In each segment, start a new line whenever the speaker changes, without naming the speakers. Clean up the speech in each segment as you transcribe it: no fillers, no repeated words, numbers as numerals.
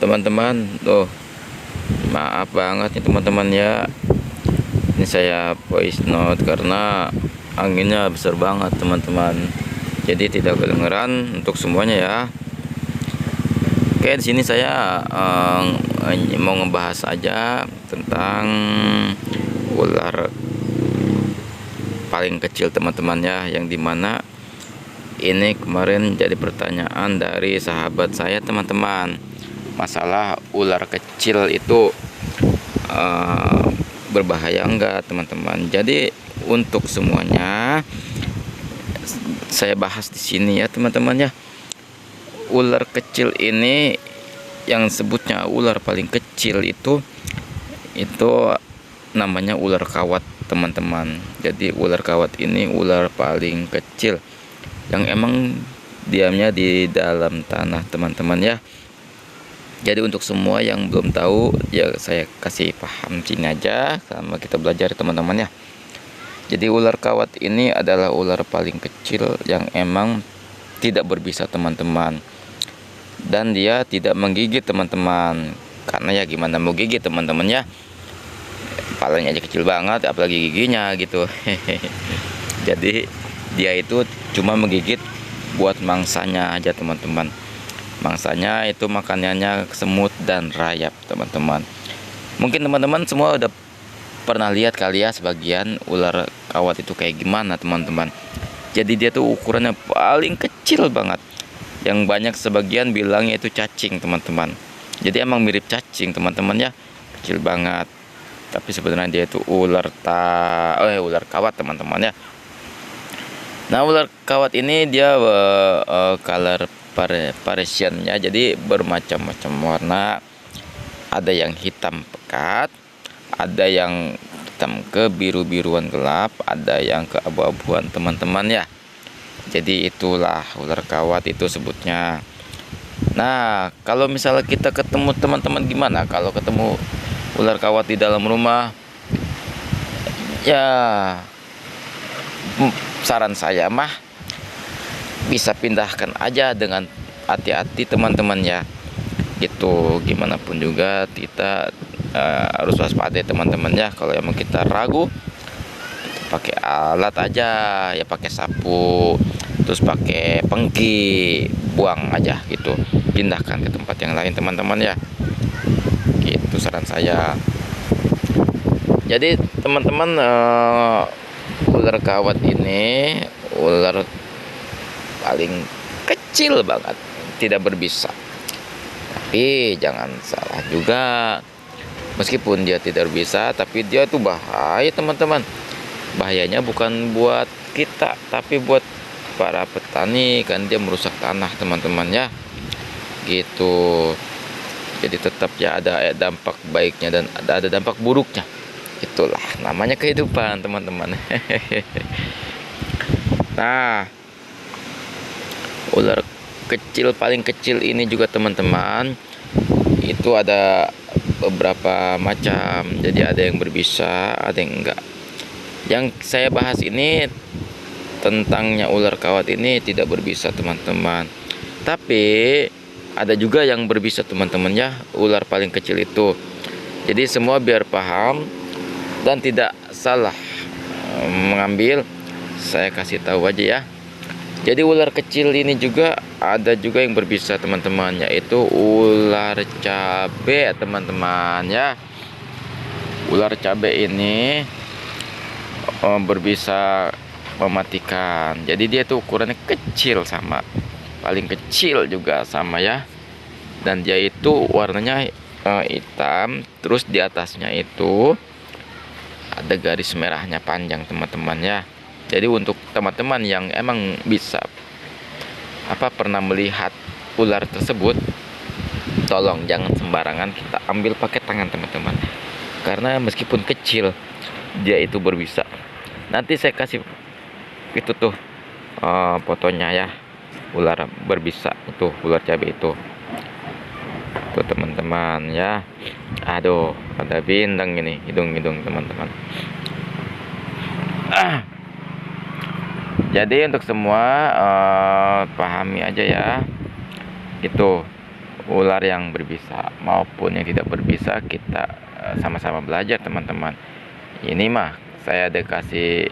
teman-teman, tuh maaf banget nih teman-teman ya. Ini saya voice note karena anginnya besar banget teman-teman. Jadi tidak kedengeran untuk semuanya ya. Oke, di sini saya mau ngebahas aja tentang ular paling kecil teman-teman ya, yang dimana ini kemarin jadi pertanyaan dari sahabat saya teman-teman, masalah ular kecil itu berbahaya enggak teman-teman. Jadi untuk semuanya saya bahas di sini ya teman-teman ya. Ular kecil ini yang sebutnya ular paling kecil itu namanya ular kawat teman-teman. Jadi ular kawat ini ular paling kecil yang emang diamnya di dalam tanah teman-teman ya. Jadi untuk semua yang belum tahu ya, saya kasih paham sini aja sama kita belajar teman-teman ya. Jadi ular kawat ini adalah ular paling kecil yang emang tidak berbisa teman-teman, dan dia tidak menggigit teman-teman. Karena ya gimana mau gigit teman-teman ya, kepalanya aja kecil banget apalagi giginya gitu. Jadi dia itu cuma menggigit buat mangsanya aja teman-teman. Mangsanya itu makanannya semut dan rayap teman-teman. Mungkin teman-teman semua udah pernah lihat kali ya sebagian ular kawat itu kayak gimana teman-teman. Jadi dia tuh ukurannya paling kecil banget, yang banyak sebagian bilangnya itu cacing teman-teman. Jadi emang mirip cacing teman-teman ya, kecil banget. Tapi sebenarnya dia itu ular kawat teman-teman ya. Nah, ular kawat ini dia color variation-nya, jadi bermacam-macam warna. Ada yang hitam pekat, ada yang hitam ke biru-biruan gelap, ada yang ke abu-abuan teman-teman ya. Jadi itulah ular kawat itu sebutnya. Nah, kalau misalnya kita ketemu teman-teman gimana kalau ketemu ular kawat di dalam rumah? Ya, saran saya mah bisa pindahkan aja dengan hati-hati teman-teman ya. Gitu, gimana pun juga kita harus waspada teman-teman ya. Kalau emang kita ragu, kita pakai alat aja ya, pakai sapu, terus pakai pengki, buang aja gitu, pindahkan ke tempat yang lain teman-teman ya. Gitu saran saya. Jadi teman-teman, ular kawat ini ular paling kecil banget, tidak berbisa. Tapi jangan salah juga, meskipun dia tidak berbisa tapi dia tuh bahaya teman-teman. Bahayanya bukan buat kita tapi buat para petani, kan dia merusak tanah teman-teman ya. Gitu. Jadi tetap ya ada dampak baiknya dan ada dampak buruknya. Itulah namanya kehidupan teman-teman. Nah, ular kecil paling kecil ini juga teman-teman, itu ada beberapa macam. Jadi ada yang berbisa, ada yang enggak. Yang saya bahas ini tentangnya ular kawat ini tidak berbisa teman-teman. Tapi ada juga yang berbisa teman-teman ya, ular paling kecil itu. Jadi semua biar paham dan tidak salah mengambil, saya kasih tahu aja ya. Jadi ular kecil ini juga ada juga yang berbisa teman-teman, yaitu ular cabe teman-teman ya. Ular cabe ini berbisa mematikan. Jadi dia tuh ukurannya kecil, sama paling kecil juga sama ya. Dan dia itu warnanya hitam, terus di atasnya itu ada garis merahnya panjang teman-teman ya. Jadi untuk teman-teman yang emang bisa pernah melihat ular tersebut, tolong jangan sembarangan kita ambil pakai tangan teman-teman, karena meskipun kecil dia itu berbisa. Nanti saya kasih itu tuh fotonya ya, ular berbisa itu, ular cabai itu tuh teman-teman ya. Aduh, ada bintang ini hidung-hidung teman-teman. Jadi untuk semua pahami aja ya, gitu. ular yang berbisa maupun yang tidak berbisa, kita sama-sama belajar teman-teman. Ini mah saya ada kasih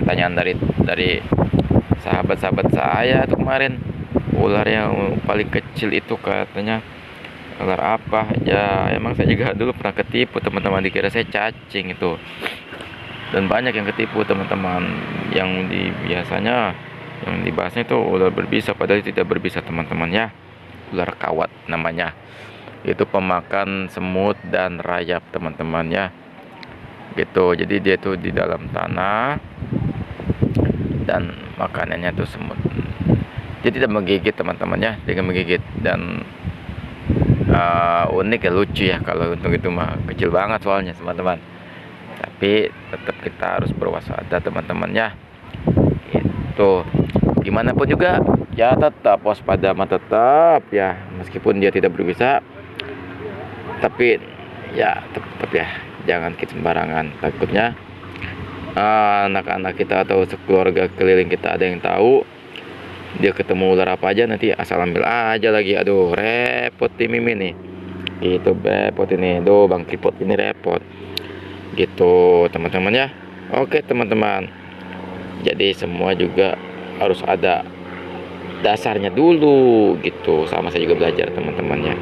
pertanyaan dari sahabat-sahabat saya tuh kemarin. Ular yang paling kecil itu katanya ular apa ya, emang saya juga dulu pernah ketipu teman-teman, dikira saya cacing itu. Dan banyak yang ketipu teman-teman, yang biasanya yang dibahasnya itu ular berbisa, padahal tidak berbisa teman-teman ya. Ular kawat namanya, itu pemakan semut dan rayap teman-teman ya, gitu. Jadi dia tuh di dalam tanah dan makanannya tuh semut. Dia tidak menggigit teman-teman ya, dia menggigit. Dan unik ya, lucu ya. Kalau untuk itu mah kecil banget soalnya teman-teman, tapi tetap kita harus berwaspada teman-teman ya. Itu gimana pun juga ya, tetap waspada mah tetap ya, meskipun dia tidak berbisa, tapi ya tetap ya, jangan kita sembarangan. Takutnya anak-anak kita atau sekeluarga keliling kita ada yang tahu, dia ketemu ular apa aja nanti asal ambil aja lagi. Aduh, repot tim Mimin nih. Itu repot ini, tuh Bang Tripod ini repot. Gitu teman-teman ya. Oke teman-teman. Jadi semua juga harus ada dasarnya dulu gitu. Sama saya juga belajar teman-teman ya.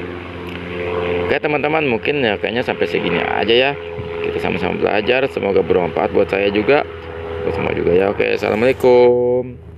Oke teman-teman, mungkin ya kayaknya sampai segini aja ya. Kita sama-sama belajar, semoga bermanfaat buat saya juga, buat semua juga ya. Oke, assalamualaikum.